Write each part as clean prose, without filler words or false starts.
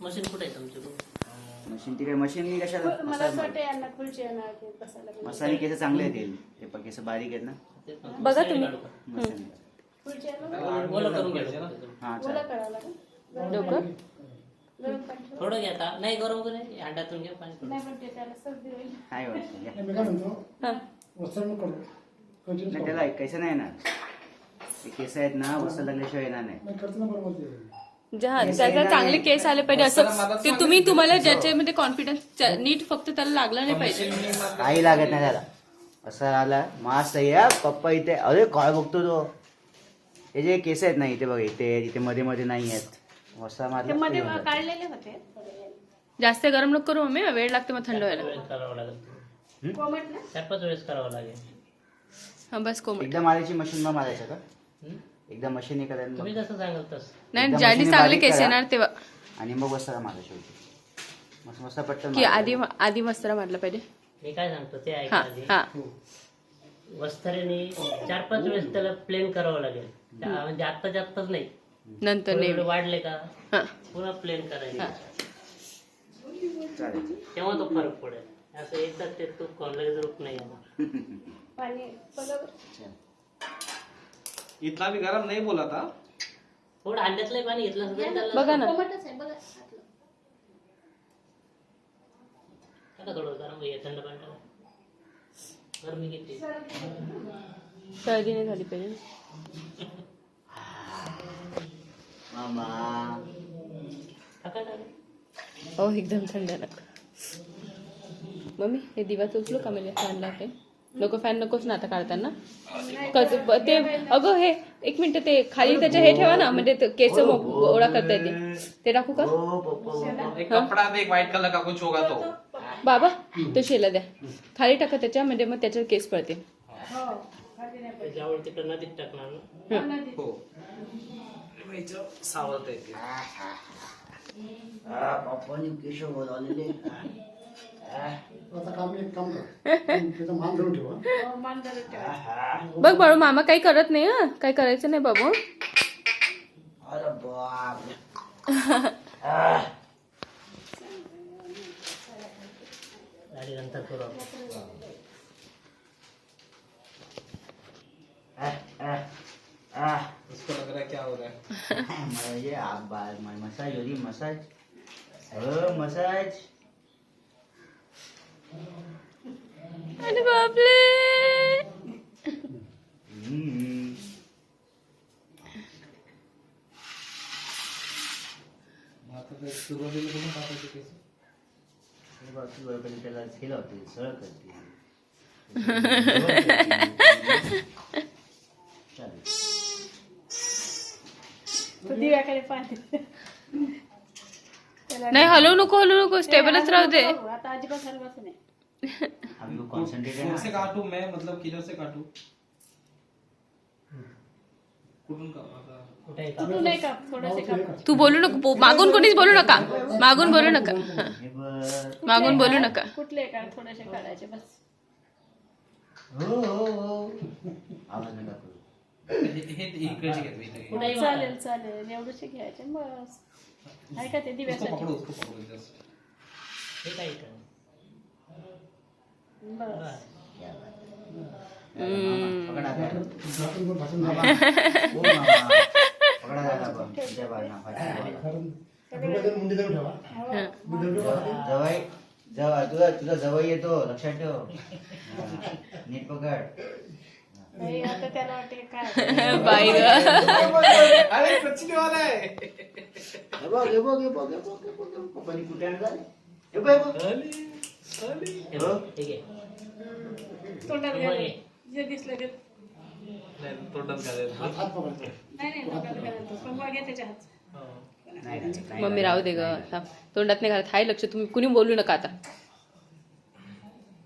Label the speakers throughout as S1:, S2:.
S1: Machine कुठे आहे तुमची?
S2: मशीन ती काय मशीन कशाला
S3: मला असं वाटतं यांना खुर्ची येणार की बसायला
S2: मसाले केस चांगले येतील ते पण केस बारीक आहेत ना
S4: बघा तुम्ही
S2: मशीन
S3: खुर्ची येणार
S1: ओला करून घ्यायचं
S2: हा
S3: ओला
S2: चालेल
S3: करावं लागेल
S4: डोकं
S3: गरम पाणी ठेवा.
S1: थोडं घ्या आता. नाही गरम करून अंड्यातून घ्या पाणी थोडं.
S3: नाही पण ते त्याला सर्दी होईल
S2: काय वाटतं घ्या.
S5: मी काय म्हणतो
S4: हा
S5: वस्त्र करू कंटिन्यू
S2: नाही त्याला ऐकायचं नाही ना ते केस आहेत ना वस्त्र लागल्याशिवाय येणार नाही
S5: नाही करतो ना बरोबर ते
S4: त्याला चांगले केस आले पाहिजे असं ते तुम्हाला ज्याच्यामध्ये कॉन्फिडन्स नीट फक्त त्याला लागला नाही पाहिजे
S2: काही लागत नाही त्याला असं आला मस्त या पप्पा इथे अरे काय बघतो तो हे जे केस आहेत ना इथे बघ इथे मध्ये मध्ये नाही आहेत वस्त्र
S3: ते मध्ये
S2: मारला
S3: काढलेले होते
S4: जास्त गरम नको करू मम्मी वेळ लागते मग थंड व्हायला
S1: वेळेस करावं लागेल.
S3: कोमट ना
S1: 4-5 वेळेस करावं लागेल.
S4: हा बस कोमट
S2: एकदा मारायची मशीन मग मारायचं का
S1: हं?
S2: एकदा मशीन हे करायला
S1: तुम्ही
S2: मग-
S1: जसं सांगाल तसं.
S4: नाही
S2: एकदा
S4: ज्याने
S2: मशीनने
S4: चांगले
S2: बारीक
S4: केस
S2: करा.
S4: येणार तेव्हा
S2: आणि मग वस्त्र मारा शेवटी मस्त मस्त पटकन
S4: की
S2: मारायचं.
S4: आधी वस्त्र मारलं पाहिजे
S1: मी काय सांगतो ते ऐका
S4: हा
S1: आधी.
S4: हा
S1: वस्त्राने 4-5 वेळेस त्याला प्लेन करावं लागेल. म्हणजे आत्ताच्या आत्ताच नाही.
S4: नंतर
S1: थोडे
S4: नेहमी
S1: वाढले का
S4: हा
S1: पुन्हा प्लेन करायचे.
S4: हा.
S2: चालेल
S1: तेव्हा तो फरक पडेल. असं एकदा ते तूप खाऊन लगेच रूप नाही येणार.
S3: पाणी बरोबर
S6: इतना भी गरम नहीं बोला था.
S1: थोडं अंड्यातलं पाणी घेतलं असं तरी चाललं
S4: बघा ना
S3: कोमटच आहे बघा आतलं.
S1: टाका थोडं गरम हे थंड पाणी टाका. गरमी किती
S4: सर्दी नाही झाली पाहिजे
S2: मामा
S1: टाका टाका.
S4: हो एकदम थंड नका मम्मी हे दिवा उचलू का म्हणजे फॅन लागते नको फॅन नकोच ना आता काढताना ते अगं हे एक मिनिट ते खाली त्याच्या हे ठेवा ना म्हणजे ते केस गोळा करता येते ते टाकू का
S2: हो पप्पा
S6: एक कपड़ा दे, एक व्हाइट कलर का कुछ होगा तो.
S4: बाबा तो शेला द्या खाली टाका त्याच्या म्हणजे मग त्याच्यावर केस पडते
S3: हो खाली नाही पाहिजे.
S1: त्याच्यावर तिकडं नदीत टाकणार ना.
S3: नदीत.
S6: हो. सावरत आहे ते.
S2: पप्पानी केशव बोलावलेले
S5: आता काम एक काम कर तिथं मान धरून ठेवा
S3: हो, मान धरून ठेवा.
S4: बघ बाळू मामा काही करत नाही हा काही करायचं नाही बाबू
S2: अरे बाप
S1: गाडी नंतर करू आपण.
S6: इसको लग रहा है क्या हो रहा है.
S2: म्हणजे मसाज होती मसाज हो मसाज
S4: अरे बापरे
S6: आता ते सुरुवातीला कुठून टाकायचे केस.
S2: त्याला केलं होतं सरळ करते चालेल
S3: तो दिव्याकडे पाहते त्याला
S4: नाही हलवू नको स्टेबलच राहू दे
S3: हो, आता अजिबात हलवायचं नाही
S2: अभी वो कॉन्सन्ट्रेट है
S6: कौन से
S2: ना
S6: काटू मैं, मतलब किधर से काटू. कुठून का आता.
S1: कुठे
S3: कुठून नाही का थोडेसे काप
S4: तू बोलू नको मागून कोणीच बोलू नका मागून बोलू नका हा.
S2: हे बघ.
S4: मागून बोलू नका
S3: कुठले का थोडेसे काढायचे बस
S2: हो हो हो आवाज नका करू
S6: हे इकडचे घेतले इथे.
S1: कुठेही
S3: चालेल चालेल एवढेसे घ्यायचे बस ऐका ते
S6: उसको
S3: दिव्यासाठी
S6: पकड़ो, उसको पकड़ो इधर से.
S1: हे काय इकडं?
S3: बस
S2: पकडा आता.
S5: झाकून पण भासून
S2: मामा.
S5: झाला.
S2: ओ मामा. पकडा जरा आपण. तुझ्या बाजूला फाशी.
S5: कारण दोघंजण मुंडी धरून ठेवा मी धरून ठेवा.
S2: जवळ तुझा जवळ येतो लक्षात ठेव हा. नीट पकड
S3: नाही आता त्याला वाटते काय
S4: बाई ग
S6: अरे कच्ची वाला है.
S2: हे बघ हे बघ हे बघ हे बघ हे बघ पप्पानी कुठे आणलं हे बघ हे बघ
S1: हे बघ, हे घे.
S3: तोंडात घालायचं जे दिसलं ते
S6: नाही तोंडात घालायला.
S5: हात पकडतो
S3: नाही तोंडात घालायचं पण बघा त्याच्या हात
S2: नाही नाही
S4: मम्मी राहू दे ग थांब. तोंडात नाही घालत हाय लक्ष तुम्ही कुणी बोलू नका आता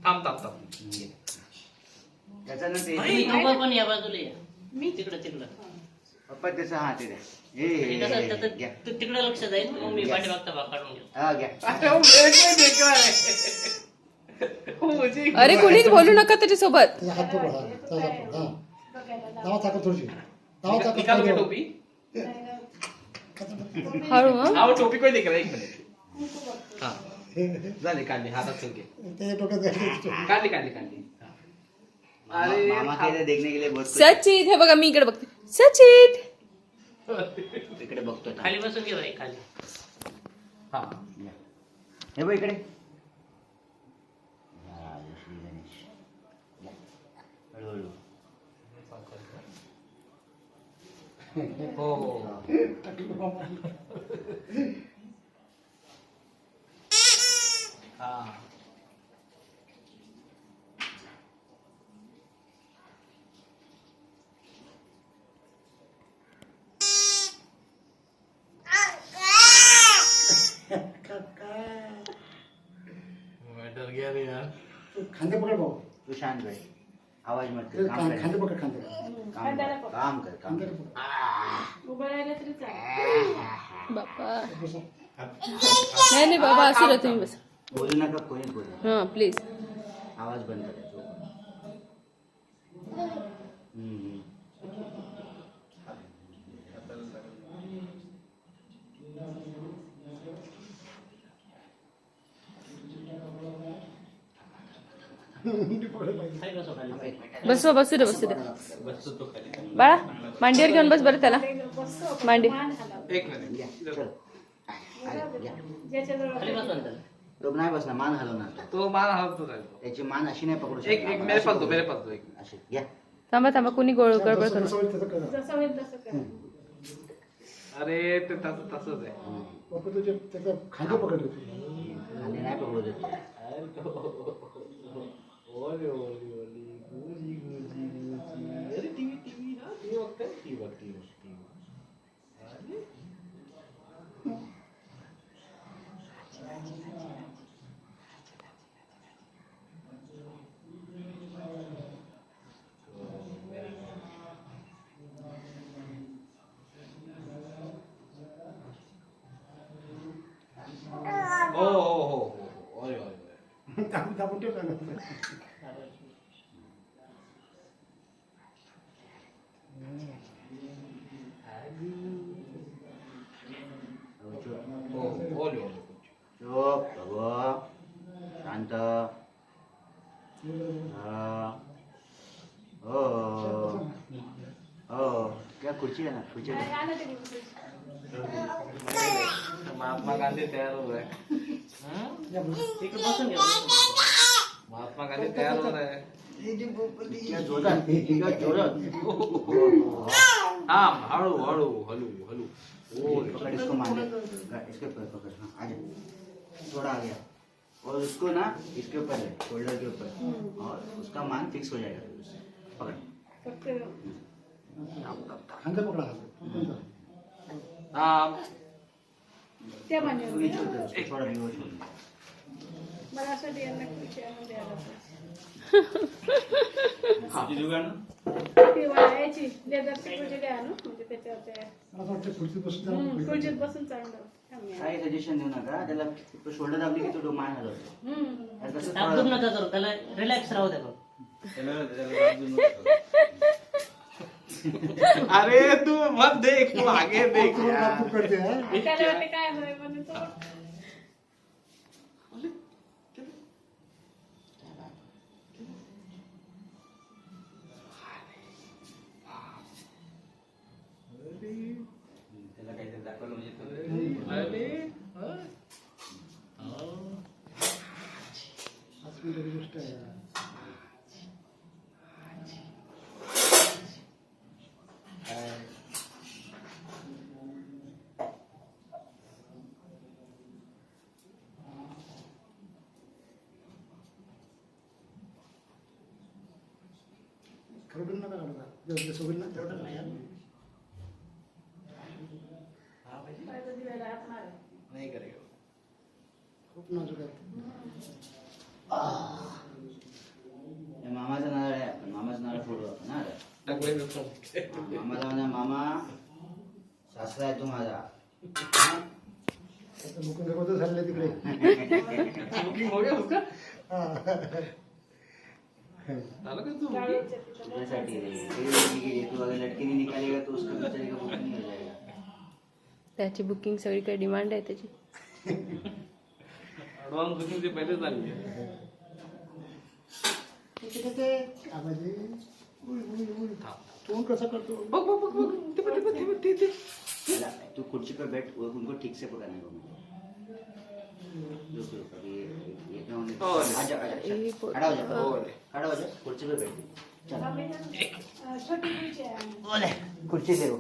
S6: थांब थांब थांब.
S2: त्याचा ना ते
S1: तुम्ही दोघं पण या बाजूला या. तिकडं
S2: पप्पा त्याचा हा ते द्या हे
S1: हे कसं
S2: घ्या
S1: त्याचं तिकडे लक्ष जाईल मग मी पाठीमागचा भाग काढून घेऊ.
S2: हा घ्या
S6: अरे वो मेरे को ही देख रहा है. वो मुझे
S4: अरे कुणीच बोलू नका त्याच्यासोबत
S5: त्याचा हात पकड हा त्याचा हात पकड हा
S3: बघायला
S5: लावा ताकद थोडीशी लावा ताकद
S6: निकालो क्या
S5: थोडी.
S6: टोपी.
S4: हळू हं.
S6: हाँ वो टोपी को ही देख रहा है. एक मिनट. हा झाली काढली हातात चुके
S5: त्याच्या डोक्यात जायचं.
S6: काढली काढली काढली हा. अरे
S2: मामा के देखने के लिए बहुत
S4: सचित हे बघा मी इकडे बघते सचित
S2: इकडे बघतोय
S1: खाली बसून घे बाई खाली.
S6: हा
S2: हे बघ इकडे हा, श्री गणेश. या. हळूहळू
S6: हो हो हा मैं डर गया रे यार.
S5: तू खांदे पकड भाऊ.
S2: तू शांत राह आवाज मत
S5: ते
S2: कर काम कर
S5: खांदे पकड खांदे.
S2: काम कर काम कर काम
S5: खांदे
S2: कर
S5: पकड.
S3: उभं राहिलं तरी चालेल.
S4: बाप्पा नाही नाही बाबा असं राहा तुम्ही बस
S2: बोलू नका कोणीच बोलू
S4: हां प्लीज
S2: आवाज बंद करायचो
S1: खाली बसव खाली.
S4: बसू दे बाळा मांडीवर घेऊन बस बरं त्याला मांडी
S6: एक मिनिट
S3: ज्याच्याजवळ
S1: खाली बसवा ना त्याला.
S2: तो नाही बसणार मान हलवणार तो.
S6: तो मला हलतो राहिलो.
S2: त्याची मान अशी नाही पकडू
S6: एक एक मेरे पास दो मेरे पास दो एक
S2: अशी घ्या
S4: थांबा कुणी गोळ गडबड
S5: जसं
S4: करू
S5: जसं होईल तसं कर.
S3: जसं होईल तसं कर.
S6: अरे ते तसं तसंच आहे
S5: बापू तुझे त्याचं खांदे पकड.
S2: आणि नाही पकडू देत
S6: ओले ओले ओले गुजी गुजी गुजी अरे टीव्ही टीव्ही हा टीव्ही बघताय टीव्ही बघ टीव्ही अरे हो हो हो हो ओले ओले
S5: दाबून ठेव ना.
S6: हो ओले ओले
S2: चुप बघ शांत हा. हो हो त्या खुर्ची आहे ना खुर्ची
S3: नाही, आणा ते घेऊन.
S6: महात्मा गांधी तयार हो रहे
S1: इकडे बसून घे.
S6: महात्मा गांधी तयार हो रहे
S2: इतक्या जोरात इतक्या जोरात
S6: हाँ हळू हळू हलू हलू
S2: पकड़ इसको मार दे इसके ऊपर पकड़ हाँ आ जा थोड़ा आ गया और उसको ना इसके ऊपर है शोल्डर के ऊपर और उसका मान फिक्स हो जाएगा पकड़
S3: फक्त
S5: खांदे पकडा खांदे.
S6: हाँ
S3: त्या
S2: तू
S3: मान्य
S2: नीचे उतर उसको थोड़ा नीचे उतर
S3: मला असं यांना खुर्ची आणून द्यायला पाहिजे. ती वाळायची लेदरची खुर्ची द्या ना म्हणजे त्याच्यावर ते
S5: मला असं वाटतं खुर्चीत बसून
S3: खुर्चीत बसून चालणार.
S2: काही सजेशन देऊ नका त्याला शोल्डर दाबली की तो मान हलवतो आणि कसं
S1: दाबदूब
S2: थोडं-
S1: नका करू त्याला रिलॅक्स राहू द्या बघ.
S6: अरे तू मत देख तू आगे देख यार.
S5: तू करते हा.
S3: त्याला वाटते काय होय म्हणून तो
S2: त्याला काहीतरी दाखवलं म्हणजे
S6: अरे
S5: हसण्याची गोष्ट आहे. खरं नका काढता. जसं होईल ना तेवढं नाही.
S3: पाहिजे दिव्याला हात मारा.
S6: नहीं करेगा
S5: खूप नाजूक आहे.
S2: मामाचा नारळ आहे आपण मामाचा नारळ फोडू आपण हा
S6: टकले में फोन
S2: मामाला म्हणा मामा सासरा आहे तू माझा
S5: आता मुकुंद कोणतं झालेलं तिकडे.
S6: बुकिंग हो गया उसका
S5: हा.
S6: डालो का तू
S3: गाडीच्या तिथं
S2: तुझ्यासाठी रे ये तू अगर लड़की नहीं निकालेगा तो उसका बेचारे का बुक नहीं हो जाएगा
S4: त्याची बुकिंग सगळीकडे डिमांड आहे त्याची
S6: मग तुम्ही ते पहिले चालली
S5: आवाज आहे. उई, उई, उई. तोंड कसं करतो
S6: बघ बघ बघ बघ ते बघ, ते बघ, ते बघ, ते
S2: अला, तू कुर्सी पे बैठ, वो उनको ठीक से पकड़ने को रुक रुक अभी ये क्या होने
S6: और
S2: आजा आजा खड़ा हो जा खड़ा हो जा कुर्सी पे बैठ चल
S3: छोटी कुर्सी आहे.
S2: ओले कुर्सी दे वो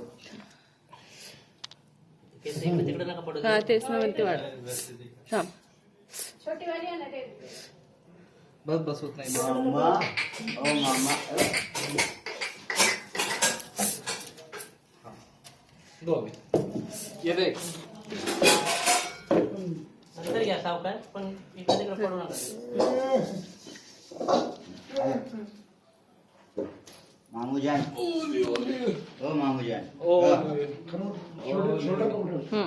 S1: केस इकडे तिकडे नका पडू
S4: हा तेच ना म्हणते वाढ थांब
S3: छोटी वाली आहे ना ते.
S6: बस बसवत नाही
S2: मामा ओ मामा
S6: दो अभी ये देख
S1: नंतर घ्या सावकार पण इकडे तिकडे पडू नका
S2: मामू जान ओ मामू जान
S6: ओ
S5: छोटा कपडा.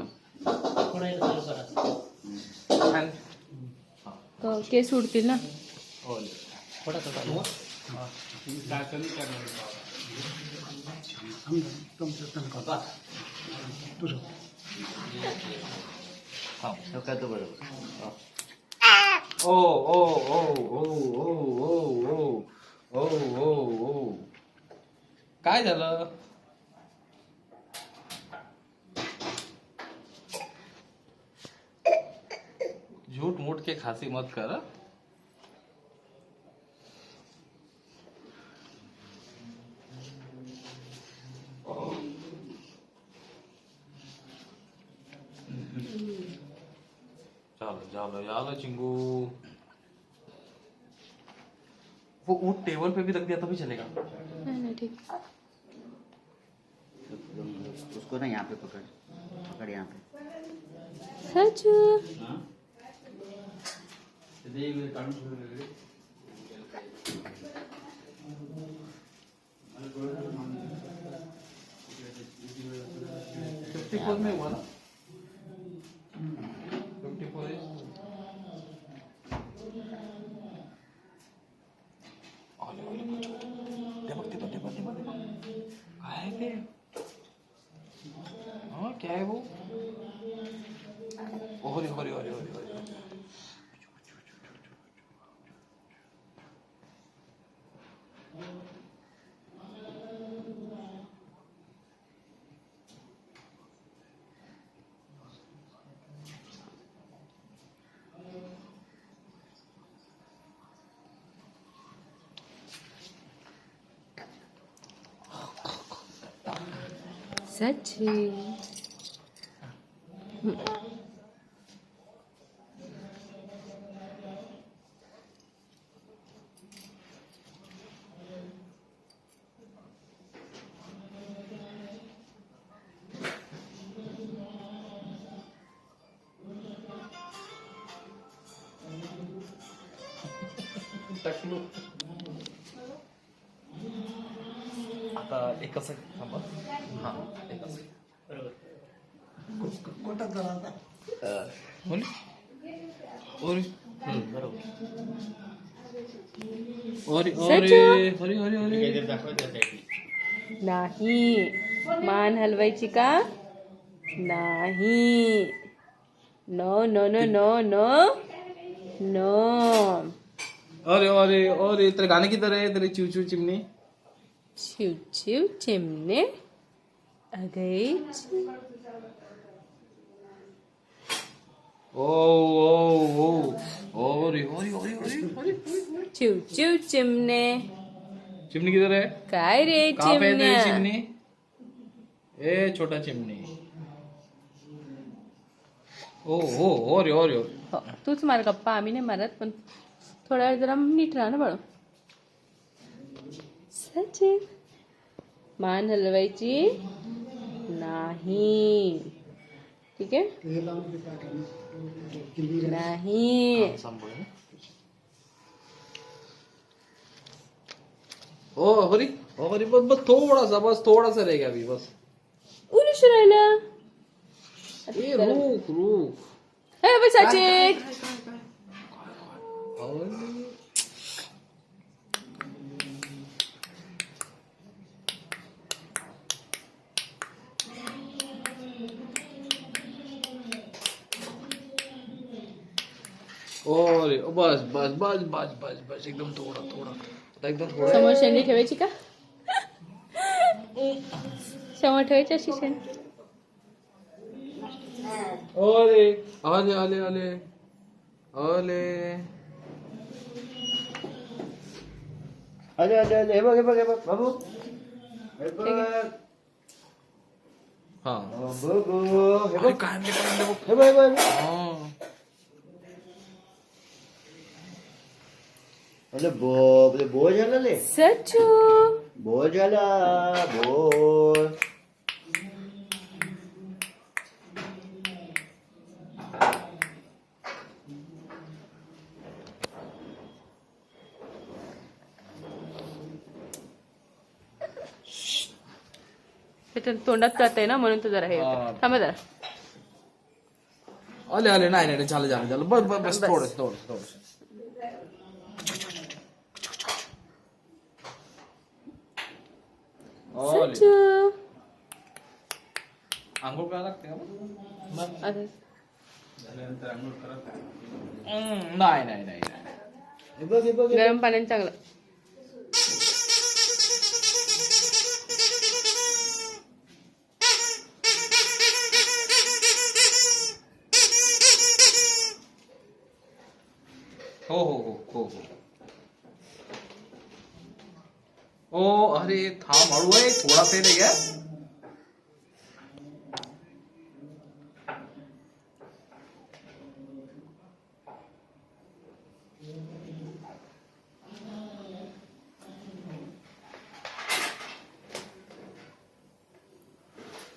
S1: थोडं हे चालू करा
S4: केस उडतील ना
S1: थोडा थोडा
S5: तुझं
S2: तो करतो बरोबर
S6: ओ ओ ओ ओ ओ ओ ओ ओ ओ ओ काय झालं झूठ मूठ के खांसी मत कर हाँ? चलो चलो चलो चिंगू वो ऊँट टेबल पे भी रख दिया तो भी चलेगा
S4: नाही नाही ठीक
S2: उसको ना यहाँ पे पकड़ पकड़ यहाँ पे
S4: सचू
S2: हाँ
S6: फिफ्टी फोर में हुआ ना 54 is काय आहे ते हाँ क्या है वो ओरे ओरे ओरे ओरे ओरे
S4: सची
S6: टाकलो आता एक असं थांबा हां एक असं
S1: बरोबर
S5: कोटात झाला आता.
S6: बोले ओरे
S1: बरोबर
S6: ओरे
S4: सच्चू?
S6: ओरे ओरे ओरे ओरे
S1: दाखवायचं त्यासाठी
S4: नाही मान हलवायची का नाही no no no no no no
S6: अरे अरे अरे तेरे गाने किधर है तेरे चू चू चिमनी
S4: चिव चिव चिमने आ गई
S6: ओ ओ ओ ओरे ओरे ओरे ओरे ओरे
S4: चिव चिव चिमने
S6: चिमनी किधर है
S4: काय रे
S6: कहाँ पे है तेरी
S4: चिमण्या
S6: चिमनी ए छोटा चिमनी ओ ओ ओरे ओरे ओरे
S4: हो, तूच मार गप्पा आम्ही नाही मारत पण थोडा वेळ जरा नीट राहा ना बाळू सचिन मान हलवायची नाही ठीक आहे
S5: हे लावून ते काय करणार? किल्ली
S4: नाही
S6: ओ हरी ओ हरी बस थोड़ा सा रह गया अभी बस
S4: उलूश राहिला
S6: ए रुक रुक
S4: हे बघ सचिन
S6: अरे अरे बस बस बस बस बस बस एकदम थोडा थोडा आता एकदम थोडा
S4: समोर शेंडी ठेवायची का समोर ठेवायची अशी शेंडी
S6: अरे आले आले आले आले
S2: अरे अरे अरे हे बघ हे बघ हे बघ बाबू हे बघ
S6: हा
S2: बघू हे
S6: अरे
S2: बघ
S6: काय आणले, काय आणले बघ.
S2: हे बघ हे बघ
S6: हा.
S2: अरे बो झालं ले
S4: सचू
S2: बो झाला बो
S4: त्याच्या तोंडात जाते ना म्हणून तू जरा हे
S6: हा.
S4: थांबा जरा
S6: आले आले नाही नाही झालं झालं झालं बस बस बस थोडस थोडस थोडस आले.
S4: सचू
S6: आंघोळ करायला लागते का मग?
S4: असं.
S6: नाही नाही नाही नाही
S2: हे बघ हे बघ हे
S4: गरम पाण्याने चांगलं
S6: हो हो हो हो हो ओ अरे थांब हळू आहे थोडा तेल आहे का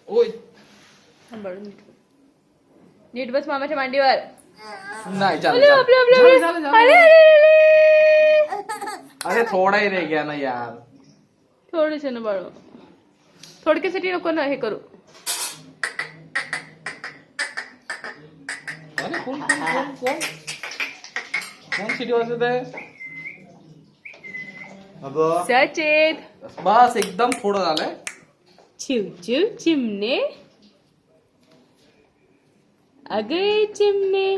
S6: ओय
S4: सांभाळून नीट. नीट बस मामाच्या मांडीवर
S6: नाही झालं
S4: अरे
S6: झालं.
S4: आपले आपले
S6: झालं, झालं, झालं.
S4: अरे अरे अरे
S6: अरे थोडा ही रह गया ना यार
S4: थोडेसे ना बाळू थोडक्यासाठी नको ना हे करू
S6: अरे कोण कोण कोण कोण कोण सिटी वाजत आहे
S2: बाबू
S4: सचेत
S6: बस एकदम थोडं झालंय
S4: चिव चिव चिमणे अगे चिमणे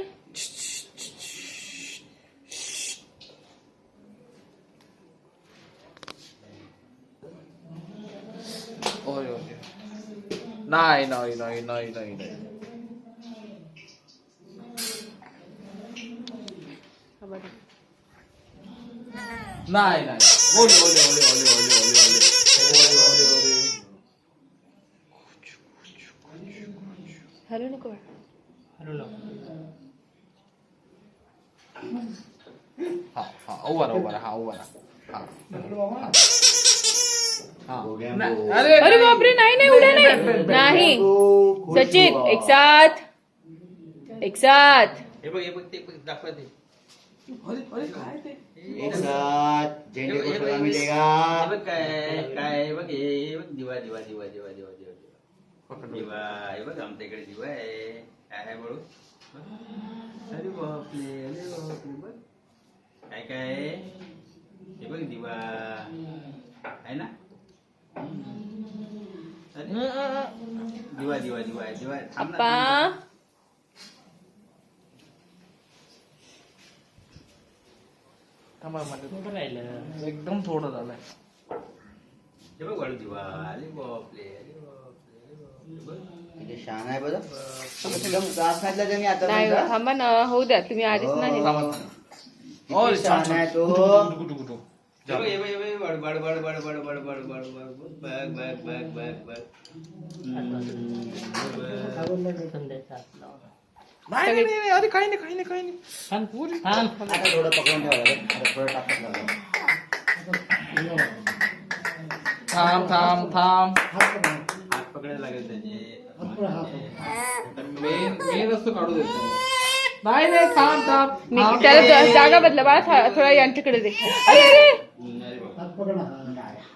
S6: ओय ओय नाही नाही नाही नाही नाही नाही नाही नाही ओले ओले ओले ओले ओले ओले ओले ओले ओले
S4: हॅलो नको
S1: हॅलो लाव.
S6: हा हा ओवर ओवर हा ओवर हा हा
S2: हो गया
S6: नाही,
S2: बो.
S6: अरे
S4: अरे बापरे नाही नाही उड्या नाही नाही
S2: बो, खुश
S4: सचिन
S2: हुआ.
S4: एक साथ
S1: हे बघ ते बघ, दाखवा ते
S6: अरे अरे काय ते
S2: एक साथ झेंडे को सलामी
S1: हे
S2: देगा
S1: बघ काय काय हे बघ हे बघ दिवा दिवा दिवा दिवा दिवा दिवा दिवा दिवा हे बघ आमच्या इकडे दिवा आहे काय आहे बळू अरे बापरे अरे बापरे बघ काय काय आहे? हे बघ दिवा आहे ना अरे दिवा दिवा दिवा आहे, दिवा आहे. थांब ना,
S4: अप्पा
S1: थांब ना.
S6: थांबा मला
S1: कुठं राहिलं
S6: एकदम थोडं झालंय
S1: हे बघ वाळू दिवा अरे बापरे अरे बापरे अरे बापरे बघ.
S2: किती शान आहे बघ एकदम त्रास घातला त्यांनी आता
S4: नाही
S2: बघा.
S4: थांबा ना होऊ द्या तुम्ही आधीच नाही
S6: थांबा
S2: किती
S6: ओय छान
S2: शान आहे
S6: छान
S2: तो
S6: गुटू गुटू गुटू
S1: हे बघ, हे बघ, हे बघ, बड बड बड बड बड बड बड बड बड बड बघ बघ बघ बघ बघ संध्याचा
S6: नाही नाही नाही अरे काही नाही काही नाही काही नाही
S2: आता थोडं पकडून ठेवा लागेल आता थोडं टाकत लागेल
S6: थांब थांब थांब
S1: हात पकडायला लागेल त्याचे
S6: मेन असतो काढू देत नाही नाही थांब थांब थांब.
S4: त्याला जागा बदला बाळा थोडा यांच्याकडे दे अरे अरे
S1: अरे बाबा.
S5: हात पकडा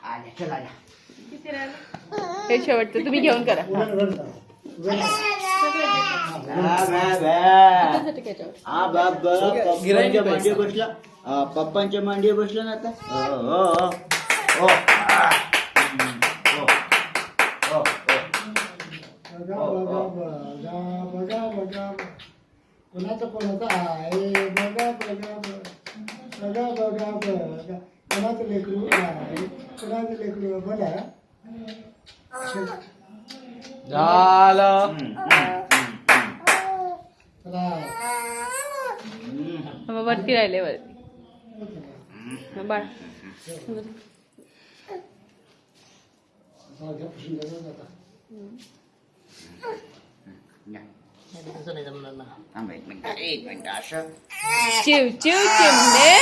S2: आल्या चल आल्या
S4: हे शेवटचं तुम्ही घेऊन करा
S2: हा बाप पप्पांच्या मांडीवर बसला पप्पांच्या मांडीवर बसला ना आता हो, हो, हो.
S5: बघा बघा बघा बघा बघा कोणाचं आहे बघा बघा बघा बघा बघा कोणाचं लेकरू आहे कोणाचं लेकरू बघा
S6: झालं
S5: चला
S4: मग वरती राहिले वरती मग बाळ
S5: पुसून जातात आता
S2: थांब एक मिनिट असं
S4: चिव चिव चिमणे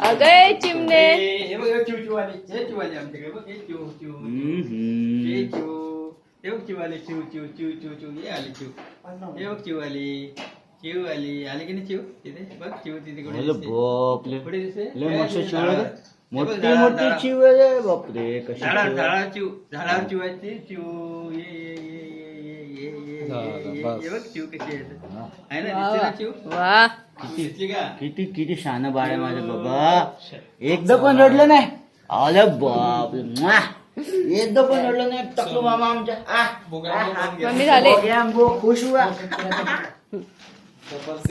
S4: अगं चिमणे
S1: हे बघ हे चिव आले हे चिव आले आमच्याकडे बघ हे चिव चिव हे चिव हे बघ चिव आले चिव चिव चिव चिव चिव हे आले चिव हे बघ चिव आली आले की नाही चिव तिथे बघ चिव तिथे कुठे दिसते?
S2: बापले
S1: कुठे दिसते
S2: लय मस्त चिव आहे रे.
S1: हे बघ,
S2: मोठी
S1: झाडावर-
S2: मोठी
S1: झाडावर-
S2: चिव आहे बापरे कशी
S1: झाडावर चिव झाडावर चिव आहे ते चिव
S6: झालं, बस.
S1: हे बघ चिव कशी आहे
S2: हा.
S1: आहे ना दिसते ना चिव
S4: वा
S1: दिसली का
S2: किती किती शान बाळ आहे माझं बाबा एकदा पण रडलं नाही अरे बाप एकदा पण रडलं नाही टकलू मामा आमच्या
S4: मम्मी झाले
S2: खुश हुआ